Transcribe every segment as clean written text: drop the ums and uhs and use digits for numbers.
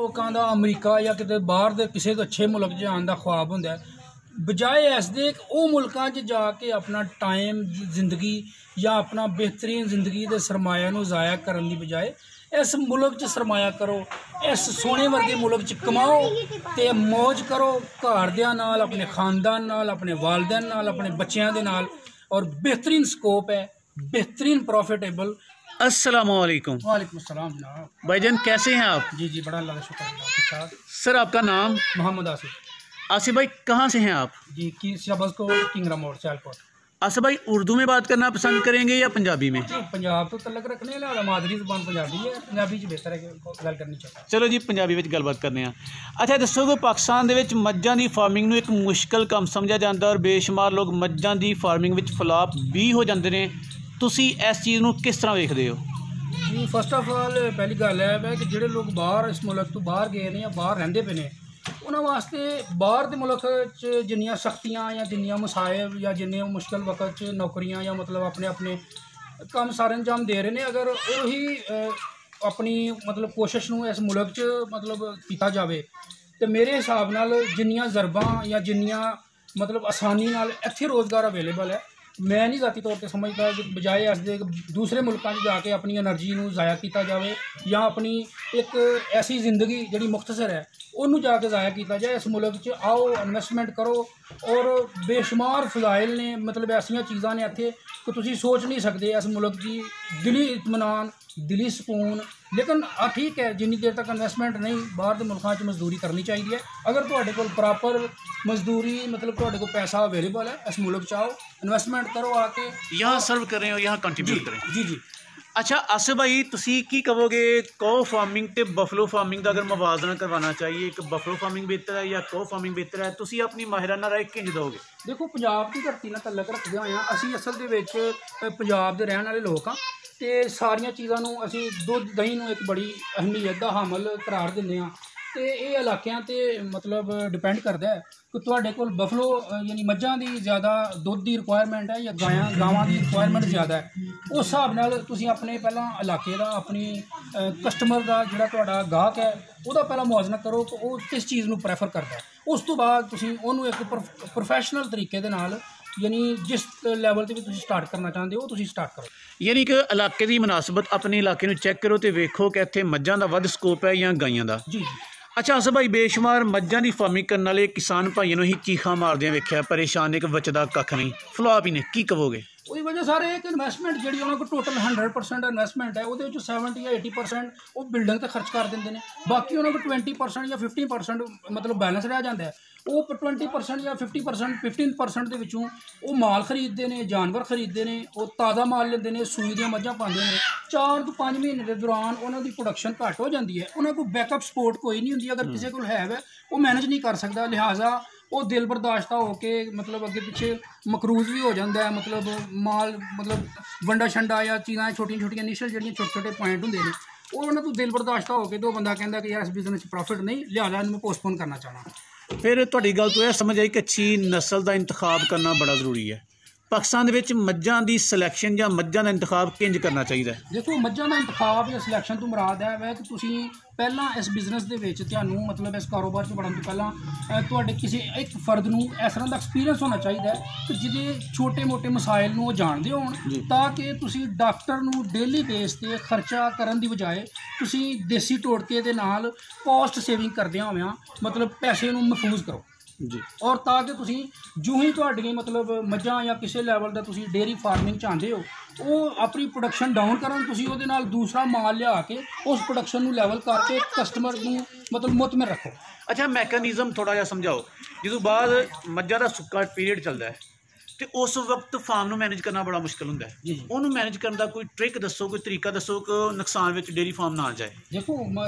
लोगों का अमरीका या किते बाहर दे किसी अच्छे मुल्क च आने का ख्वाब होंदा है, बजाए इस दे वो मुल्कां च जाके अपना टाइम जिंदगी या अपना बेहतरीन जिंदगी के सरमाया नूं ज़ाया करने की बजाय इस मुल्क च सरमाया करो, इस सोने वर्गे मुल्क च कमाओ ते मौज करो घर दियां नाल, अपने खानदान नाल, अपने वालदैन नाल, अपने बच्चों के नाल। और बेहतरीन स्कोप है, बेहतरीन प्रॉफिटेबल। अस्सलामुअलैकुम। वालेकुम अस्सलाम जनाब। भाईजान कैसे हैं आप? जी जी बड़ा अल्लाह का शुक्र है, ठीक ठाक। सर आपका नाम? मोहम्मद आसिफ। आसिफ भाई कहाँ से हैं आप? जी की शबज को किंगरा मोड़ सियालकोट। आसिफ भाई उर्दू में बात करना पसंद करेंगे या पंजाबी में? जी पंजाब तो तलक रखने वाला मादरी जुबान पंजाबी है, पंजाबी च बेहतर है कि गल करनी चाहिए। चलो जी पंजाबी में गलबात करने हैं। अच्छा दसो कि पाकिस्तान दे विच मੱਝਾਂ ਦੀ फार्मिंग नूं एक मुश्किल काम समझा जाता और बेशुमार लोग मੱਝਾਂ ਦੀ फार्मिंग विच फ्लॉप भी हो जाते हैं, तुसी इस चीज़ नूं किस तरह देखते हो? जी फस्ट ऑफ ऑल पहली गल है कि जोड़े लोग बाहर इस मुल्क तो बाहर गए हैं या बाहर रहिंदे पे ने, उन्होंने वास्ते बाहर के मुल्क च जिन्नियां सख्तियां या जिन्नियां मसाइब या जिन्ने मुश्किल वक्त च नौकरियां या मतलब अपने अपने काम सारे अंजाम दे रहे हैं, अगर वही अपनी मतलब कोशिश नूं इस मुल्क च मतलब किया जाए तो मेरे हिसाब नाल जिन्नियां ज़रबां या जिन्नियां मतलब आसानी नाल इत्थे रोज़गार अवेलेबल है, मैं नहीं ज़ाती तौर पर समझता कि बजाय इस दे दूसरे मुल्कों में जाके अपनी एनर्जी नूं ज़ाया किया जाए या अपनी एक ऐसी ज़िंदगी जिहड़ी मुख्तसर है उन्होंने जाके ज़ाया किया जाए। इस मुल्क च आओ, इन्वेस्टमेंट करो और बेशुमार फजाइल ने मतलब ऐसिया चीज़ां ने इत्थे कि तुसीं सोच नहीं सकते। इस मुल्क की दिली इत्मीनान, दिली सुकून, लेकिन ठीक है जिन्नी देर तक इन्वेस्टमेंट नहीं बाहर के मुल्कों च मजदूरी करनी चाहिए। अगर तुहाडे कोल प्रॉपर मजदूरी मतलब तुहाडे कोल पैसा अवेलेबल है, इस मुल्क च आओ, इन्वेस्टमेंट करो आके यहाँ सर्व करें और यहाँ कंट्रीब्यूट करें। जी जी। अच्छा आसिफ भाई तुसी की कहोगे कौ फार्मिंग ते बफलो फार्मिंग का अगर मुवाजना करवाना चाहिए, एक बफलो फार्मिंग बेहतर है या कौ फार्मिंग बेहतर है, तुसी अपनी माहिराना राय किंज दोगे? देखो पंजाब की धरती नाल तलक रखदे होए असीं असल दे विच पंजाब दे रहण वाले लोग हाँ ते सारियां चीज़ां नूं असीं दुध दही नूं एक बड़ी अहमियत दा हामल करार दिंदे हां ते इह इलाकिਆਂ ते मतलब डिपेंड करदा है कि तुहाडे कोल बफलो यानी मੱਝਾਂ दी ज़्यादा दुध की रिक्वायरमेंट है या गावां की रिक्वायरमेंट ज़्यादा है, उस हिसाब नाल तुसीं अपने पहला इलाके दा अपनी कस्टमर दा जिहड़ा तुहाडा गाहक है ਉਹਦਾ ਪਹਿਲਾਂ ਮੁਆਜ਼ਨਾ ਕਰੋ ਕਿ ਉਹ किस चीज़ ਨੂੰ ਪ੍ਰੈਫਰ ਕਰਦਾ है। उस तो बाद तुसीं ਉਹਨੂੰ ਇੱਕ प्रोफैशनल तरीके ਦੇ ਨਾਲ यानी जिस लैवल से भी तुसीं स्टार्ट करना चाहते हो तुसीं स्टार्ट करो। यानी कि इलाके की मुनासबत अपने इलाके में चैक करो तो वेखो कि इत्थे मੱਝਾਂ ਦਾ ਵੱਧ स्कोप है या गाइयां ਦਾ। जी अच्छा आसिफ भाई बेशुमार मੱਝਾਂ ਦੀ फार्मिंग करने वाले किसान भाइयों ही चीखा मारदे वेख्या, परेशान एक बचदा कख नहीं, फ्लॉप ही ने, की कहोगे? ਉਹਦੀ वजह सारे एक इन्वेस्टमेंट जी उन्होंने टोटल 100% इन्वेस्टमेंट है वो 70 या 80% वो बिल्डिंग ते खर्च कर देंगे, बाकी उन्होंने 20% या 15% मतलब बैलेंस रह जाता है। वो 20% या 50% 15% के विचों वो माल खरीदते हैं, जानवर खरीदते हैं, वो ताज़ा माल लेंदे ने, सूई दी मੱਝਾਂ पाते हैं। 4 तो 5 महीने के दौरान उन्होंने प्रोडक्शन घट हो जाती है, उन्होंने कोई बैकअप सपोर्ट कोई नहीं होंगी। अगर किसी को है वो मैनेज नहीं कर सकता, लिहाजा वो दिल बर्दाश्ता होके मतलब अगे पिछे मकरूज भी हो जाता है, मतलब माल मतलब वंडा छंडा या चीज़ां छोटिया छोटिया इनिशियल जो छोटे छोटे पॉइंट होंगे ने वो उन्होंने तो दिल बर्दाश्ता होकर तो बंदा कहता कि यार इस बिजनेस प्रॉफिट नहीं, लिहाजा मैं पोस्टपोन करना चाहना। फिर तुहाडी गल तो यह समझ आई कि अच्छी नस्ल का इंतखाब करना बड़ा जरूरी है। पाकिस्तान के मੱਝਾਂ की सिलैक्शन या मੱਝਾਂ का इंतखाब किंज करना चाहिए? देखो मੱਝਾਂ का इंतखाब या सिलैक्शन तो मुराद है कि तुसीं पहला इस बिजनेस के मतलब इस कारोबार से बढ़न तो पहला तुहाडे किसी एक फर्द नूं इस तरह का एक्सपीरियंस होना चाहिए कि जिहदे छोटे मोटे मसाइल नूं जाणदे होण ताकि तुसीं डॉक्टर नूं डेली बेस ते खर्चा करन दी बजाए तुसीं देसी टोटके दे नाल कॉस्ट सेविंग करदे होविआं मतलब पैसे नूं महफूज करो जी। और ताकि तुसीं जो ही तुहाडी मतलब मੱਝਾਂ या किसी लैवल का तुसीं डेयरी फार्मिंग चाहते हो वो अपनी प्रोडक्शन डाउन करन, तुसीं उहदे नाल दूसरा माल लिया के उस प्रोडक्शन नूं लैवल करके कस्टमर नूं मतलब मुतमिन रखो। अच्छा मैकेनिज़म थोड़ा जिहा समझाओ, जो बाद मੱਝਾਂ ਦਾ सुक्का पीरियड चलता है तो उस वक्त फार्म ਨੂੰ मैनेज करना बड़ा मुश्किल होंदा है, उन्होंने मैनेज करने का कोई ट्रिक दसो, कोई तरीका दसो कि नुकसान में डेयरी फार्म ना आ जाए। देखो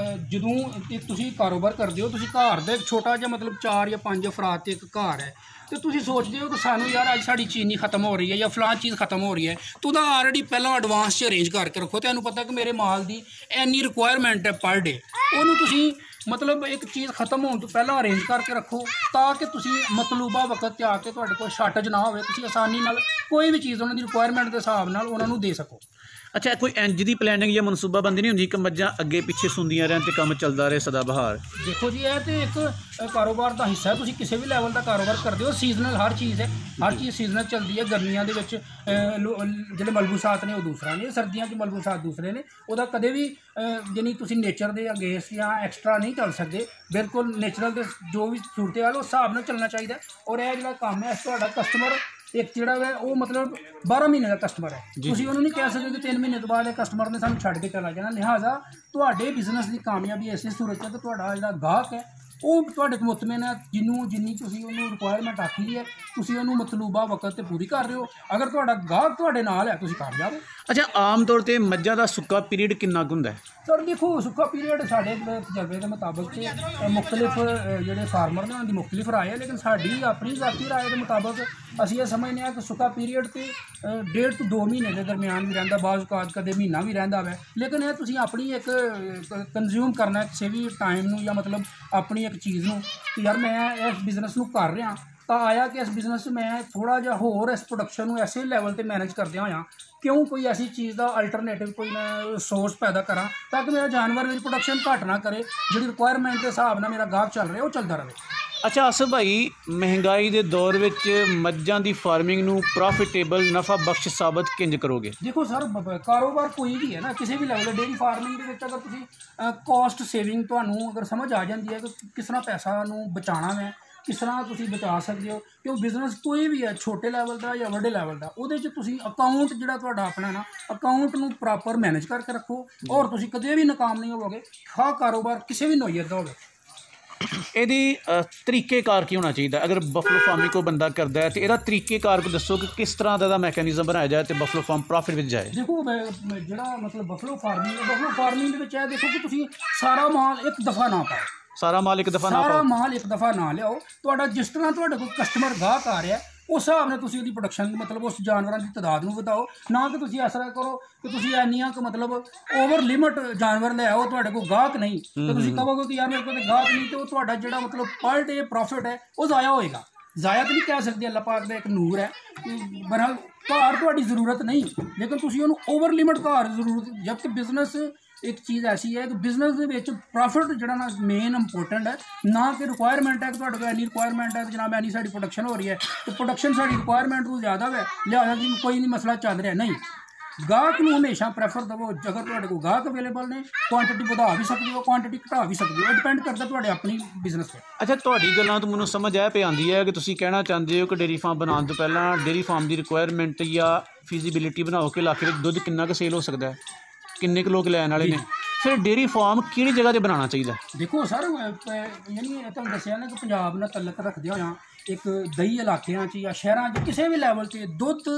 जदों तुसीं कारोबार करते हो तुसीं घर का एक छोटा जिहा मतलब 4 या 5 अफराद ते एक घर है तो तुसीं सोचते हो कि सानू यार अज साड़ी चीनी खत्म हो रही है या फलां चीज़ खत्म हो रही है तो वह ऑलरेडी पहला एडवांस च अरेंज करके रखो, तैनूं पता कि मेरे माल की इन्नी रिक्वायरमेंट है पर डे, उन्होंने तुसीं मतलब एक चीज़ खत्म होने तो पहला अरेंज करके रखो ताकि तुसीं मतलूबा वक्त ते आके तुहाडे कोल शार्टेज ना होवे, तुसीं आसानी नाल कोई भी चीज़ उन्होंने रिक्वायरमेंट के हिसाब नाल उन्होंने दे सको। ਅੱਛਾ, ਕੋਈ ਇੰਜ ਦੀ ਪਲੈਨਿੰਗ ਜਾਂ ਮਨਸੂਬਾਬੰਦੀ ਨਹੀਂ ਹੁੰਦੀ ਕਿ ਮੱਝਾਂ ਅੱਗੇ ਪਿੱਛੇ ਸੁੰਦੀਆਂ ਰਹਿਣ ਤੇ ਕੰਮ ਚੱਲਦਾ ਰਹੇ ਸਦਾ ਬਹਾਰ? ਦੇਖੋ ਜੀ, ਇਹ ਤੇ ਇੱਕ ਕਾਰੋਬਾਰ ਦਾ ਹਿੱਸਾ ਹੈ। ਤੁਸੀਂ ਕਿਸੇ ਵੀ ਲੈਵਲ ਦਾ ਕਾਰੋਬਾਰ ਕਰਦੇ ਹੋ, ਸੀਜ਼ਨਲ ਹਰ ਚੀਜ਼ ਹੈ, ਹਰ ਚੀਜ਼ ਸੀਜ਼ਨਲ ਚੱਲਦੀ ਹੈ। ਗਰਮੀਆਂ ਦੇ ਵਿੱਚ ਜਿਹੜੇ ਮਲਬੂਸਾਤ ਨੇ ਉਹ ਦੂਸਰਾ ਨੇ, ਸਰਦੀਆਂ 'ਚ ਮਲਬੂਸਾਤ ਦੂਸਰੇ ਨੇ। ਉਹਦਾ ਕਦੇ ਵੀ ਯਾਨੀ ਤੁਸੀਂ ਨੇਚਰ ਦੇ ਅਗੇਂਸਟ ਜਾਂ ਐਕਸਟਰਾ ਨਹੀਂ ਚੱਲ ਸਕਦੇ। ਬਿਲਕੁਲ ਨੇਚਰਲ ਦੇ ਜੋ ਵੀ ਸੂਰਤ ਹਾਲ ਉਸ ਹਿਸਾਬ ਨਾਲ ਚੱਲਣਾ ਚਾਹੀਦਾ। ਔਰ ਇਹ ਜਿਹੜਾ ਕੰਮ ਹੈ, ਤੁਹਾਡਾ ਕਸਟਮਰ ਇੱਕ ਜਿਹੜਾ ਹੈ ਉਹ ਮਤਲਬ 12 ਮਹੀਨੇ ਦਾ ਕਸਟਮਰ ਹੈ। ਤੁਸੀਂ ਉਹਨੂੰ ਨਹੀਂ ਕਹਿ ਸਕਦੇ ਕਿ 3 ਮਹੀਨੇ ਤੋਂ ਬਾਅਦ ਇਹ ਕਸਟਮਰ ਨੇ ਸਾਨੂੰ ਛੱਡ ਕੇ ਚਲਾ ਜਾਣਾ। ਲਿਹਾਜ਼ਾ ਤੁਹਾਡੇ ਬਿਜ਼ਨਸ ਦੀ ਕਾਮਯਾਬੀ ਇਸੇ ਸੂਰਤ 'ਚ ਹੈ ਕਿ ਤੁਹਾਡਾ ਜਿਹੜਾ ਗਾਹਕ ਹੈ ਉਹ ਤੁਹਾਡੇ ਕੋਲ ਮੁਤਮਿਨ ਹੈ। ਜਿੰਨੀ ਤੁਸੀਂ ਉਹਨੂੰ ਰਿਕੁਆਇਰਮੈਂਟ ਆਖੀ ਦੀ ਹੈ, ਤੁਸੀਂ ਉਹਨੂੰ ਮਤਲੂਬਾ ਵਕਤ 'ਤੇ ਪੂਰੀ ਕਰ ਰਹੇ ਹੋ। ਅਗਰ ਤੁਹਾਡਾ ਗਾਹਕ ਤੁਹਾਡੇ ਨਾਲ ਹੈ, ਤੁਸੀਂ ਕਾਮਯਾਬ ਹੋ। ਅੱਛਾ, ਆਮ ਤੌਰ 'ਤੇ ਮੱਝਾਂ ਦਾ ਸੁੱਕਾ ਪੀਰੀਅਡ ਕਿੰਨਾ ਕੁ ਹੁੰਦਾ ਹੈ? ਸਰ ਦੇਖੋ, ਸੁੱਕਾ ਪੀਰੀਅਡ ਸਾਡੇ ਤਜਰਬੇ ਦੇ ਮੁਤਾਬਕ ਤੇ ਮੁਖਤਲਿਫ ਜਿਹੜੇ ਫਾਰਮਰ ਨੇ ਉਹਨਾਂ ਦੀ ਮੁਖਤਲਿਫ ਰਾਏ ਹੈ, ਲੇਕਿਨ ਸਾਡੀ ਆਪਣੀ ਜ਼ਾਤੀ ਰਾਏ ਦੇ ਮੁਤਾਬਕ ਅਸੀਂ ਇਹ ਸਮਝਦੇ ਹਾਂ ਕਿ ਸੁੱਕਾ ਪੀਰੀਅਡ ਤੇ 1.5 ਤੋਂ 2 ਮਹੀਨੇ ਦੇ ਦਰਮਿਆਨ ਵੀ ਰਹਿੰਦਾ, ਬਾਅਦ ਔਕਾਤ ਕਦੇ ਮਹੀਨਾ ਵੀ ਰਹਿੰਦਾ ਹੈ। ਲੇਕਿਨ ਇਹ ਤੁਸੀਂ ਆਪਣੀ ਇੱਕ ਕੰਜ਼ਿਊਮ ਕਰਨਾ ਕਿਸੇ ਵੀ ਟਾਈਮ ਨੂੰ, ਜਾਂ ਮਤਲਬ ਆਪਣੀ ਇੱਕ ਚੀਜ਼ ਨੂੰ ਕਿ ਯਾਰ ਮੈਂ ਇਸ ਬਿਜ਼ਨਸ ਨੂੰ ਕਰ ਰਿਹਾ ਤਾਂ ਆਇਆ ਕਿ ਇਸ ਬਿਜ਼ਨਸ 'ਚ ਮੈਂ ਥੋੜ੍ਹਾ ਜਿਹਾ ਹੋਰ ਇਸ ਪ੍ਰੋਡਕਸ਼ਨ ਨੂੰ ਐਸੇ ਲੈਵਲ 'ਤੇ ਮੈਨੇਜ ਕਰਦਿਆਂ ਹੋਇਆਂ ਕਿਉਂ ਕੋਈ ਐਸੀ ਚੀਜ਼ ਦਾ ਅਲਟਰਨੇਟਿਵ ਕੋਈ ਮੈਂ ਸੋਰਸ ਪੈਦਾ ਕਰਾਂ ਤਾਂ ਕਿ ਮੇਰਾ ਜਾਨਵਰ ਮੇਰੀ ਪ੍ਰੋਡਕਸ਼ਨ ਘੱਟ ਨਾ ਕਰੇ, ਜਿਹੜੀ ਰਿਕੁਆਇਰਮੈਂਟ ਦੇ ਹਿਸਾਬ ਨਾਲ ਮੇਰਾ ਗਾਹਕ ਚੱਲ ਰਿਹਾ ਉਹ ਚੱਲਦਾ ਰਹੇ। ਅੱਛਾ ਆਸਿਫ ਭਾਈ, ਮਹਿੰਗਾਈ ਦੇ ਦੌਰ ਵਿੱਚ ਮੱਝਾਂ ਦੀ ਫਾਰਮਿੰਗ ਨੂੰ ਪ੍ਰੋਫਿਟੇਬਲ ਨਫਾ ਬਖਸ਼ ਸਾਬਤ ਕਿੰਜ ਕਰੋਗੇ? ਦੇਖੋ ਸਰ, ਕਾਰੋਬਾਰ ਕੋਈ ਵੀ ਹੈ ਨਾ, ਕਿਸੇ ਵੀ ਲੈਵਲ ਦਾ ਡੇਅਰੀ ਫਾਰਮਿੰਗ ਦੇ ਵਿੱਚ ਅਗਰ ਤੁਸੀਂ ਕੋਸਟ ਸੇਵਿੰਗ ਤੁਹਾਨੂੰ ਅਗਰ ਸਮਝ ਆ ਜਾਂਦੀ ਹੈ ਕਿ ਕਿਸ ਤਰ੍ਹਾਂ ਪੈਸਾ ਨੂੰ ਬਚਾਉਣਾ ਹੈ, ਕਿਸ ਤਰ੍ਹਾਂ ਤੁਸੀਂ ਬਚਾ ਸਕਦੇ ਹੋ, ਕਿਉਂ ਬਿਜ਼ਨਸ ਕੋਈ ਵੀ ਹੈ ਛੋਟੇ ਲੈਵਲ ਦਾ ਜਾਂ ਵੱਡੇ ਲੈਵਲ ਦਾ, ਉਹਦੇ 'ਚ ਤੁਸੀਂ ਅਕਾਊਂਟ ਜਿਹੜਾ ਤੁਹਾਡਾ ਆਪਣਾ ਨਾ ਅਕਾਊਂਟ ਨੂੰ ਪ੍ਰੋਪਰ ਮੈਨੇਜ ਕਰਕੇ ਰੱਖੋ ਔਰ ਤੁਸੀਂ ਕਦੇ ਵੀ ਨਾਕਾਮ ਨਹੀਂ ਹੋਵੋਗੇ। ਹਾਂ, ਕਾਰੋਬਾਰ ਕਿਸੇ ਵੀ ਨੋਈਅਤ ਦਾ ਹੋਵੇ। ਇਹਦੀ ਤਰੀਕੇਕਾਰ ਕੀ ਹੋਣਾ ਚਾਹੀਦਾ? ਅਗਰ ਬਫਲੋ ਫਾਰਮਿੰਗ ਕੋਈ ਬੰਦਾ ਕਰਦਾ ਹੈ ਤੇ ਇਹਦਾ ਤਰੀਕੇਕਾਰ ਕੋ ਦੱਸੋ ਕਿ ਕਿਸ ਤਰ੍ਹਾਂ ਦਾ ਮੈਕੈਨਿਜ਼ਮ ਬਣਾਇਆ ਜਾਏ ਤੇ ਬਫਲੋ ਫਾਰਮ ਪ੍ਰੋਫਿਟ ਵਿੱਚ ਜਾਏ। ਦੇਖੋ, ਜਿਹੜਾ ਮਤਲਬ ਬਫਲੋ ਫਾਰਮਿੰਗ ਦੇ ਵਿੱਚ ਇਹ ਦੇਖੋ ਕਿ ਤੁਸੀਂ ਸਾਰਾ ਮਾਲ ਇੱਕ ਦਫਾ ਨਾ ਪਾਓ, ਸਾਰਾ ਮਾਲ ਇੱਕ ਦਫਾ ਨਾ ਲਿਆਓ। ਤੁਹਾਡਾ ਜਿਸ ਤਰ੍ਹਾਂ ਤੁਹਾਡੇ ਕੋਲ ਕਸਟਮਰ ਗਾਹਕ ਆ ਰਿਹਾ ਉਸ ਹਿਸਾਬ ਨਾਲ ਤੁਸੀਂ ਉਹਦੀ ਪ੍ਰੋਡਕਸ਼ਨ ਮਤਲਬ ਉਸ ਜਾਨਵਰਾਂ ਦੀ ਤਾਦਾਦ ਨੂੰ ਵਧਾਓ। ਨਾ ਕਿ ਤੁਸੀਂ ਇਸ ਤਰ੍ਹਾਂ ਕਰੋ ਕਿ ਤੁਸੀਂ ਇੰਨੀਆਂ ਕਿ ਮਤਲਬ ਓਵਰ ਲਿਮਟ ਜਾਨਵਰ ਲੈ ਆਓ, ਤੁਹਾਡੇ ਕੋਲ ਗਾਹਕ ਨਹੀਂ ਤੇ ਤੁਸੀਂ ਕਹੋਗੇ ਕਿ ਯਾਰ ਮੇਰੇ ਕੋਲ ਗਾਹਕ ਨਹੀਂ, ਤੇ ਉਹ ਤੁਹਾਡਾ ਜਿਹੜਾ ਮਤਲਬ ਪਰ ਡੇ ਪ੍ਰੋਫਿਟ ਹੈ ਉਹ ਜ਼ਾਇਆ ਹੋਏਗਾ। ਜ਼ਾਇਆ ਤਾਂ ਨਹੀਂ ਕਹਿ ਸਕਦੇ, ਅੱਲਾਹ ਪਾਕ ਦਾ ਇੱਕ ਨੂਰ ਹੈ। ਬਹਰਹਾਲ ਘਰ ਤੁਹਾਡੀ ਜ਼ਰੂਰਤ ਨਹੀਂ, ਲੇਕਿਨ ਤੁਸੀਂ ਉਹਨੂੰ ਓਵਰ ਲਿਮਟ ਘਰ ਜ਼ਰੂਰਤ। ਜਦ ਕਿ ਬਿਜ਼ਨਸ ਇੱਕ ਚੀਜ਼ ਐਸੀ ਹੈ ਕਿ ਬਿਜ਼ਨਸ ਦੇ ਵਿੱਚ ਪ੍ਰੋਫਿਟ ਜਿਹੜਾ ਨਾ ਮੇਨ ਇੰਪੋਰਟੈਂਟ ਹੈ, ਨਾ ਕਿ ਰਿਕੁਆਇਰਮੈਂਟ ਹੈ ਕਿ ਤੁਹਾਡੇ ਕੋਲ ਇੰਨੀ ਰਿਕੁਆਇਰਮੈਂਟ ਹੈ ਕਿ ਜਨਾਬ ਇੰਨੀ ਸਾਡੀ ਪ੍ਰੋਡਕਸ਼ਨ ਹੋ ਰਹੀ ਹੈ ਤੇ ਪ੍ਰੋਡਕਸ਼ਨ ਸਾਡੀ ਰਿਕੁਆਇਰਮੈਂਟ ਤੋਂ ਜ਼ਿਆਦਾ ਹੈ, ਲਿਹਾਜ਼ਾ ਜੀ ਕੋਈ ਨਹੀਂ ਮਸਲਾ ਚੱਲ ਰਿਹਾ। ਨਹੀਂ, ਗਾਹਕ ਨੂੰ ਹਮੇਸ਼ਾ ਪ੍ਰੈਫਰ ਦੇਵੋ। ਅਗਰ ਤੁਹਾਡੇ ਕੋਲ ਗਾਹਕ ਅਵੇਲੇਬਲ ਨੇ, ਕੁਆਂਟੀਟੀ ਵਧਾ ਵੀ ਸਕਦੇ ਹੋ, ਕੁਆਂਟੀਟੀ ਘਟਾ ਵੀ ਸਕਦੇ ਹੋ, ਡਿਪੈਂਡ ਕਰਦਾ ਤੁਹਾਡੇ ਆਪਣੀ ਬਿਜ਼ਨਸ 'ਤੇ। ਅੱਛਾ, ਤੁਹਾਡੀ ਗੱਲਾਂ ਤੋਂ ਮੈਨੂੰ ਸਮਝ ਇਹ ਪਈ ਆਉਂਦੀ ਹੈ ਕਿ ਤੁਸੀਂ ਕਹਿਣਾ ਚਾਹੁੰਦੇ ਹੋ ਕਿ ਡੇਅਰੀ ਫਾਰਮ ਬਣਾਉਣ ਤੋਂ ਪਹਿਲਾਂ ਡੇਅਰੀ ਫਾਰਮ ਦੀ ਰਿਕੁਆਇਰਮੈਂਟ ਜਾਂ ਫਿਜ਼ੀਬਿਲਿਟੀ ਬਣਾਓ ਕਿ ਇਲਾਕੇ ਵਿੱਚ ਦੁੱਧ ਕਿੰਨਾ ਕੁ ਸੇਲ ਹੋ ਸਕਦਾ ਹੈ, ਕਿੰਨੇ ਕੁ ਲੋਕ ਲੈਣ ਵਾਲੇ ਨੇ, ਫਿਰ ਡੇਅਰੀ ਫਾਰਮ ਕਿਹੜੀ ਜਗ੍ਹਾ 'ਤੇ ਬਣਾਉਣਾ ਚਾਹੀਦਾ? ਦੇਖੋ ਸਰ, ਯਾਨੀ ਤੁਹਾਨੂੰ ਦੱਸਿਆ ਨਾ ਕਿ ਪੰਜਾਬ ਨਾਲ ਤਲਕ ਰੱਖਦੇ ਹੋਇਆ ਇੱਕ ਦਈ ਇਲਾਕਿਆਂ 'ਚ ਜਾਂ ਸ਼ਹਿਰਾਂ 'ਚ ਕਿਸੇ ਵੀ ਲੈਵਲ 'ਤੇ ਦੁੱਧ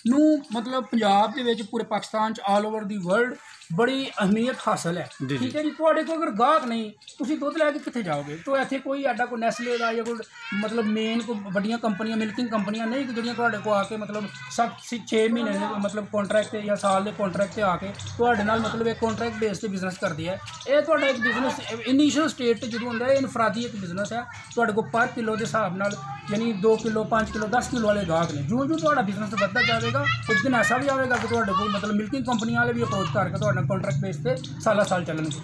ਨੂੰ ਮਤਲਬ ਪੰਜਾਬ ਦੇ ਵਿੱਚ ਪੂਰੇ ਪਾਕਿਸਤਾਨ 'ਚ ਆਲ ਓਵਰ ਦੀ ਵਰਲਡ ਬੜੀ ਅਹਿਮੀਅਤ ਹਾਸਲ ਹੈ। ਠੀਕ ਹੈ ਜੀ, ਤੁਹਾਡੇ ਕੋਲ ਅਗਰ ਗਾਹਕ ਨਹੀਂ, ਤੁਸੀਂ ਦੁੱਧ ਲੈ ਕੇ ਕਿੱਥੇ ਜਾਓਗੇ? ਤਾਂ ਇੱਥੇ ਕੋਈ ਐਡਾ ਕੋਈ ਨੈਸਲੇ ਦਾ ਜਾਂ ਕੋਈ ਮਤਲਬ ਮੇਨ ਕੋਈ ਵੱਡੀਆਂ ਕੰਪਨੀਆਂ, ਮਿਲਕਿੰਗ ਕੰਪਨੀਆਂ ਨਹੀਂ ਕਿ ਜਿਹੜੀਆਂ ਤੁਹਾਡੇ ਕੋਲ ਆ ਕੇ ਮਤਲਬ 6 ਮਹੀਨੇ ਦੇ ਮਤਲਬ ਕੌਂਟਰੈਕਟ 'ਤੇ ਜਾਂ ਸਾਲ ਦੇ ਕੌਂਟਰੈਕਟ 'ਤੇ ਆ ਕੇ ਤੁਹਾਡੇ ਨਾਲ ਮਤਲਬ ਇੱਕ ਕੌਂਟਰੈਕਟ ਬੇਸ 'ਤੇ ਬਿਜ਼ਨਸ ਕਰਦੀ ਹੈ। ਇਹ ਤੁਹਾਡਾ ਇੱਕ ਬਿਜ਼ਨਸ ਇਨੀਸ਼ੀਅਲ ਸਟੇਜ 'ਤੇ ਜਦੋਂ ਹੁੰਦਾ ਹੈ, ਇਨਫਰਾਦੀ ਇੱਕ ਬਿਜ਼ਨਸ ਹੈ। ਤੁਹਾਡੇ ਕੋਲ ਪਰ ਕਿਲੋ ਦੇ ਹਿਸਾਬ ਨਾਲ ਯਾਨੀ 2 ਕਿਲੋ 5 ਕਿਲੋ 10 ਕਿਲੋ ਵਾਲੇ ਗਾਹਕ ਨੇ। ਜਿਉਂ ਤੁਹਾਡਾ ਬਿਜ਼ਨਸ ਵੱਧਦਾ ਜਾਵੇਗਾ, ਇੱਕ ਦਿਨ ਐਸਾ ਵੀ ਆਵੇਗਾ ਕਿ ਤੁਹਾਡੇ ਕੋਲ ਮਤਲਬ ਮਿਲਕਿੰਗ ਕੰਪਨੀਆਂ ਵਾਲੇ ਵੀ ਅਪਰੋਚ ਕਰਕੇ ਤੁਹਾਡੇ ਨਾਲ ਕੌਂਟਰੈਕਟ ਬੇਸ 'ਤੇ ਸਾਲ ਚੱਲਣਗੇ।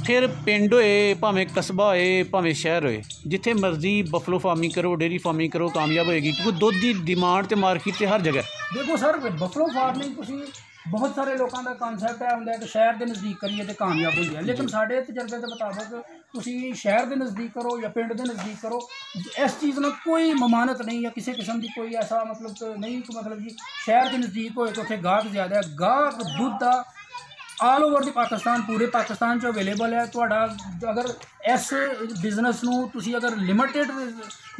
ਫਿਰ ਪਿੰਡ ਹੋਏ, ਭਾਵੇਂ ਕਸਬਾ ਹੋਏ, ਭਾਵੇਂ ਸ਼ਹਿਰ ਹੋਏ, ਜਿੱਥੇ ਮਰਜ਼ੀ ਬਫਲੋ ਫਾਰਮਿੰਗ ਕਰੋ, ਡੇਅਰੀ ਫਾਰਮਿੰਗ ਕਰੋ, ਕਾਮਯਾਬ ਹੋਏਗੀ, ਕਿਉਂਕਿ ਦੁੱਧ ਦੀ ਡਿਮਾਂਡ ਤੇ ਮਾਰਕੀਟ ਤੇ ਹਰ ਜਗ੍ਹਾ। ਦੇਖੋ ਸਰ, ਬਫਲੋ ਫਾਰਮਿੰਗ ਤੁਸੀਂ ਬਹੁਤ ਸਾਰੇ ਲੋਕਾਂ ਦਾ ਕਨਸੈਪਟ ਇਹ ਹੁੰਦਾ ਹੈ ਕਿ ਸ਼ਹਿਰ ਦੇ ਨਜ਼ਦੀਕ ਕਰੀਏ ਤੇ ਕਾਮਯਾਬ ਹੁੰਦੀ ਹੈ, ਲੇਕਿਨ ਸਾਡੇ ਤਜਰਬੇ ਦੇ ਮੁਤਾਬਕ ਤੁਸੀਂ ਸ਼ਹਿਰ ਦੇ ਨਜ਼ਦੀਕ ਕਰੋ ਜਾਂ ਪਿੰਡ ਦੇ ਨਜ਼ਦੀਕ ਕਰੋ, ਇਸ ਚੀਜ਼ ਨਾਲ ਕੋਈ ਮਮਾਨਤ ਨਹੀਂ ਜਾਂ ਕਿਸੇ ਕਿਸਮ ਦੀ ਕੋਈ ਐਸਾ ਮਤਲਬ ਨਹੀਂ ਕਿ ਮਤਲਬ ਜੀ ਸ਼ਹਿਰ ਦੇ ਨਜ਼ਦੀਕ ਹੋਏ ਤਾਂ ਉੱਥੇ ਗਾਹਕ ਜ਼ਿਆਦਾ ਹੈ। ਗਾਹਕ ਦੁੱਧ ਦਾ ਆਲ ਓਵਰ ਦੀ ਪਾਕਿਸਤਾਨ, ਪੂਰੇ ਪਾਕਿਸਤਾਨ 'ਚ ਅਵੇਲੇਬਲ ਹੈ। ਤੁਹਾਡਾ ਅਗਰ ਇਸ ਬਿਜ਼ਨਸ ਨੂੰ ਤੁਸੀਂ ਅਗਰ ਲਿਮਿਟਿਡ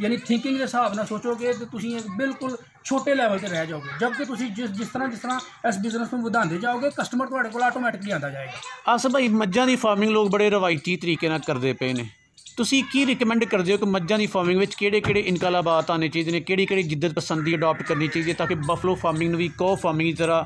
ਯਾਨੀ ਥਿੰਕਿੰਗ ਦੇ ਹਿਸਾਬ ਨਾਲ ਸੋਚੋਗੇ ਤਾਂ ਤੁਸੀਂ ਇੱਕ ਬਿਲਕੁਲ ਛੋਟੇ ਲੈਵਲ 'ਤੇ ਰਹਿ ਜਾਓਗੇ, ਜਦਕਿ ਤੁਸੀਂ ਜਿਸ ਤਰ੍ਹਾਂ ਇਸ ਬਿਜ਼ਨਸ ਨੂੰ ਵਧਾਉਂਦੇ ਜਾਓਗੇ, ਕਸਟਮਰ ਤੁਹਾਡੇ ਕੋਲ ਆਟੋਮੈਟਿਕਲੀ ਆਉਂਦਾ ਜਾਏਗਾ। ਆਸਿਫ ਭਾਈ, ਮੱਝਾਂ ਦੀ ਫਾਰਮਿੰਗ ਲੋਕ ਬੜੇ ਰਵਾਇਤੀ ਤਰੀਕੇ ਨਾਲ ਕਰਦੇ ਪਏ ਨੇ, ਤੁਸੀਂ ਕੀ ਰਿਕਮੈਂਡ ਕਰਦੇ ਹੋ ਕਿ ਮੱਝਾਂ ਦੀ ਫਾਰਮਿੰਗ ਵਿੱਚ ਕਿਹੜੇ ਇਨਕਲਾਬਾਤ ਆਉਣੇ ਚਾਹੀਦੇ ਨੇ, ਕਿਹੜੀ ਜਿੱਦਤ ਪਸੰਦੀ ਅਡਾਪਟ ਕਰਨੀ ਚਾਹੀਦੀ ਹੈ ਤਾਂ ਕਿ ਬਫਲੋ ਫਾਰਮਿੰਗ ਨੂੰ ਵੀ ਕੋ ਫਾਰਮਿੰਗ ਦੀ ਤਰ੍ਹਾਂ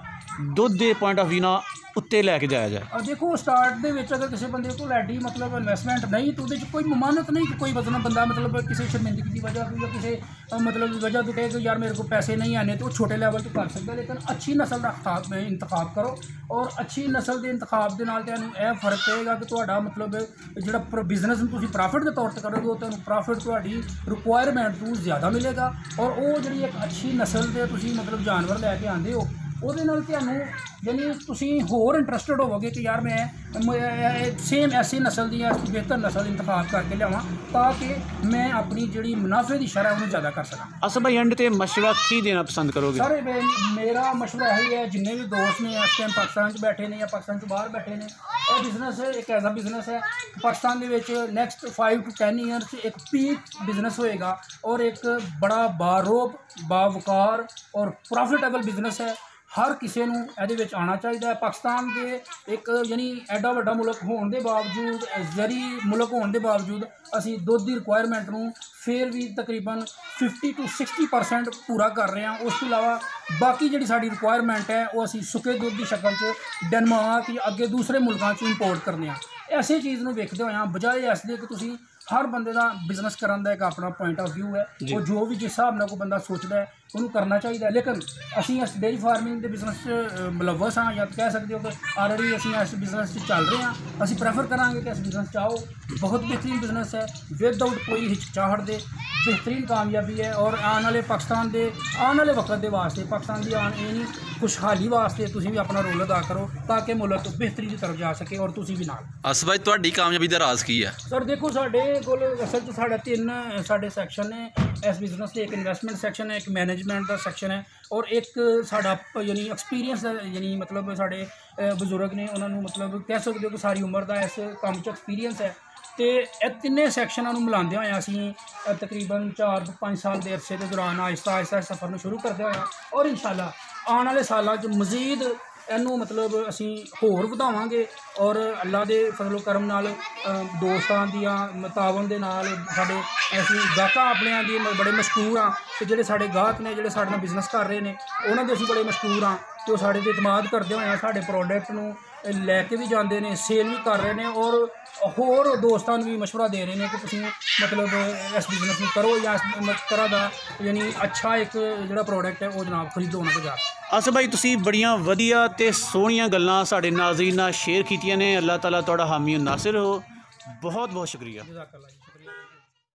ਦੁੱਧ ਦੇ ਪੁਆਇੰਟ ਆਫ ਵਿਊ ਨਾਲ ਉੱਤੇ ਲੈ ਕੇ ਜਾਇਆ ਜਾਏ? ਦੇਖੋ ਸਟਾਰਟ ਦੇ ਵਿੱਚ ਅਗਰ ਕਿਸੇ ਬੰਦੇ ਕੋਲ ਐਡੀ ਮਤਲਬ ਇਨਵੈਸਟਮੈਂਟ ਨਹੀਂ ਤਾਂ ਉਹਦੇ 'ਚ ਕੋਈ ਮਮਾਨਤ ਨਹੀਂ ਕਿ ਕੋਈ ਬੰਦਾ ਮਤਲਬ ਕਿਸੇ ਸ਼ਰਮਿੰਦਗੀ ਦੀ ਵਜ੍ਹਾ ਤੋਂ ਜਾਂ ਕਿਸੇ ਮਤਲਬ ਵਜ੍ਹਾ ਤੋਂ ਕਹੇ ਕਿ ਯਾਰ ਮੇਰੇ ਕੋਲ ਪੈਸੇ ਨਹੀਂ ਆने तो ਛੋਟੇ ਲੈਵਲ 'ਤੇ ਕਰ ਸਕਦਾ। ਲੇਕਿਨ ਅੱਛੀ ਨਸਲ ਦਾ ਇੰਤਖਾਬ ਕਰੋ ਔਰ ਅੱਛੀ ਨਸਲ ਦੇ ਇੰਤਖਾਬ ਦੇ ਨਾਲ ਤੁਹਾਨੂੰ ਇਹ ਫਰਕ ਪਏਗਾ ਕਿ ਤੁਹਾਡਾ ਮਤਲਬ ਜਿਹੜਾ ਬਿਜ਼ਨਸ ਨੂੰ ਤੁਸੀਂ ਪ੍ਰੋਫਿਟ ਦੇ ਤੌਰ 'ਤੇ ਕਰੋਗੇ ਉਹ ਤੁਹਾਨੂੰ ਪ੍ਰੋਫਿਟ ਤੁਹਾਡੀ ਰਿਕੁਆਇਰਮੈਂਟ ਤੋਂ ਜ਼ਿਆਦਾ ਮਿਲੇਗਾ। ਔਰ ਉਹ ਜਿਹੜੀ ਇੱਕ ਅੱਛੀ ਨਸਲ ਦੇ ਤੁਸੀਂ ਮਤਲਬ ਜਾਨਵਰ ਲੈ ਕੇ ਆਉਂਦੇ ਹੋ ਉਹਦੇ ਨਾਲ ਤੁਹਾਨੂੰ ਯਾਨੀ ਤੁਸੀਂ ਹੋਰ ਇੰਟਰਸਟਡ ਹੋਵੋਗੇ ਕਿ ਯਾਰ ਮੈਂ ਸੇਮ ਐਸੀ ਨਸਲ ਦੀ ਬਿਹਤਰ ਨਸਲ ਇੰਤਖਾਬ ਕਰਕੇ ਲਿਆਵਾਂ ਤਾਂ ਕਿ ਮੈਂ ਆਪਣੀ ਜਿਹੜੀ ਮੁਨਾਫੇ ਦੀ ਸ਼ਰ੍ਹਾਂ ਉਹਨੂੰ ਜ਼ਿਆਦਾ ਕਰ ਸਕਾਂ। ਅਸਲ ਭਾਈ ਐਂਡ ਤੇ ਮਸ਼ਵਰਾ ਕੀ ਦੇਣਾ ਪਸੰਦ ਕਰੋਗੇ? ਸਰ ਮੇਰਾ ਮਸ਼ਵਰਾ ਇਹੀ ਹੈ, ਜਿੰਨੇ ਵੀ ਦੋਸਤ ਨੇ ਇਸ ਟਾਈਮ ਪਾਕਿਸਤਾਨ 'ਚ ਬੈਠੇ ਨੇ ਜਾਂ ਪਾਕਿਸਤਾਨ 'ਚ ਬਾਹਰ ਬੈਠੇ ਨੇ, ਇਹ ਬਿਜ਼ਨਸ ਇੱਕ ਐਜ਼ਾ ਬਿਜ਼ਨਸ ਹੈ ਪਾਕਿਸਤਾਨ ਦੇ ਵਿੱਚ ਨੈਕਸਟ 5 to 10 ਈਅਰਸ ਇੱਕ ਪੀਕ ਬਿਜ਼ਨਸ ਹੋਏਗਾ ਔਰ ਇੱਕ ਬੜਾ ਬਾਰੋਬ ਬਾਵਕਾਰ ਔਰ ਪ੍ਰੋਫਿਟੇਬਲ ਬਿਜ਼ਨਸ ਹੈ। ਹਰ ਕਿਸੇ ਨੂੰ ਇਹਦੇ ਵਿੱਚ ਆਉਣਾ ਚਾਹੀਦਾ ਹੈ। ਪਾਕਿਸਤਾਨ ਦੇ ਇੱਕ ਯਾਨੀ ਐਡਾ ਵੱਡਾ ਮੁਲਕ ਹੋਣ ਦੇ ਬਾਵਜੂਦ, ਜ਼ਰੀ ਮੁਲਕ ਹੋਣ ਦੇ ਬਾਵਜੂਦ ਅਸੀਂ ਦੁੱਧ ਦੀ ਰਿਕੁਆਇਰਮੈਂਟ ਨੂੰ ਫਿਰ ਵੀ ਤਕਰੀਬਨ 50 to 60% ਪੂਰਾ ਕਰ ਰਹੇ ਹਾਂ। ਉਸ ਤੋਂ ਇਲਾਵਾ ਬਾਕੀ ਜਿਹੜੀ ਸਾਡੀ ਰਿਕੁਆਇਰਮੈਂਟ ਹੈ ਉਹ ਅਸੀਂ ਸੁੱਕੇ ਦੁੱਧ ਦੀ ਸ਼ਕਲ 'ਚ ਡੈਨਮਾਰਕ ਜਾਂ ਅੱਗੇ ਦੂਸਰੇ ਮੁਲਕਾਂ 'ਚੋਂ ਇੰਪੋਰਟ ਕਰਨੇ ਹਾਂ। ਐਸੀ ਚੀਜ਼ ਨੂੰ ਵੇਖਦੇ ਹੋਏ ਬਜਾਏ ਇਸ ਦੇ ਕਿ ਤੁਸੀਂ ਹਰ ਬੰਦੇ ਦਾ ਬਿਜ਼ਨਸ ਕਰਨ ਦਾ ਇੱਕ ਆਪਣਾ ਪੁਆਇੰਟ ਆਫ ਵਿਊ ਹੈ, ਉਹ ਜੋ ਵੀ ਜਿਸ ਹਿਸਾਬ ਨਾਲ ਕੋਈ ਬੰਦਾ ਸੋਚਦਾ ਹੈ ਉਹਨੂੰ ਕਰਨਾ ਚਾਹੀਦਾ। ਲੇਕਿਨ ਅਸੀਂ ਇਸ ਡੇਅਰੀ ਫਾਰਮਿੰਗ ਦੇ ਬਿਜ਼ਨਸ 'ਚ ਮੁਲਵਸ ਹਾਂ ਜਾਂ ਕਹਿ ਸਕਦੇ ਹੋ ਕਿ ਆਲਰੇਡੀ ਅਸੀਂ ਇਸ ਬਿਜ਼ਨਸ 'ਚ ਚੱਲ ਰਹੇ ਹਾਂ। ਅਸੀਂ ਪ੍ਰੈਫਰ ਕਰਾਂਗੇ ਕਿ ਇਸ ਬਿਜ਼ਨਸ 'ਚ ਆਓ। ਬਹੁਤ ਬਿਹਤਰੀਨ ਬਿਜ਼ਨਸ ਹੈ, ਵਿਦਆਊਟ ਕੋਈ ਹਿਚਕਚਾਹਟ ਦੇ बेहतरीन कामयाबी है। और आने वाले पाकिस्तान के आने वाले वक्त के वास्ते पाकिस्तान की आने खुशहाली वास्ते तुसीं भी अपना रोल अदा करो ताकि मुल्क बेहतरी की तरफ जा सके और तुसीं भी नाल। असद भाई तुहाडी कामयाबी दा राज की है? सर देखो साडे कोल असल च साढ़े 3 साडे सैक्शन ने इस बिजनेस के, एक इन्वेस्टमेंट सैक्शन है, एक मैनेजमेंट का सैक्शन है और एक साडा यानी एक्सपीरियंस यानी मतलब साडे बजुर्ग ने उन्होंने मतलब कह सकते हो कि सारी उम्र का इस काम च एक्सपीरियंस है। तो यह तिने सैक्शनों मिलाते हुए असी तकरीबन 4 to 5 साल के अरसे के दौरान आहिस्ता आहिस्ता सफ़र में शुरू करते हुए और इंशाअल्लाह आने वाले सालों मज़ीद इनू मतलब असी होर वधावांगे और अल्लाह के फजलो करम नाल दोस्तां दियां तावन दे नाल साडे असी गाहकां अपने दी बड़े मशहूर हाँ ते जिहड़े साडे गाहक ने जिहड़े साडे नाल बिजनेस कर रहे हैं उन्हां दे असी बड़े मशहूर हाँ तो साडे ते इतमाद करदे होए साडे प्रोडक्ट नूं लैके भी जाते हैं, सेल भी कर रहे हैं और होर दोस्तों भी मशवरा दे रहे हैं कि तुसीं मतलब इस बिजनेस में करो या इस तरह का यानी अच्छा एक जो प्रोडक्ट है वो जनाब खरीदो उन्होंने बाजार। असद भाई तुसीं बड़ियां वधिया ते सोहणियां गल्लां साडे नाज़रीन नाल शेयर कीतियां ने। अल्लाह ताला तुहाडा हामी नासिर हो। बहुत बहुत शुक्रिया।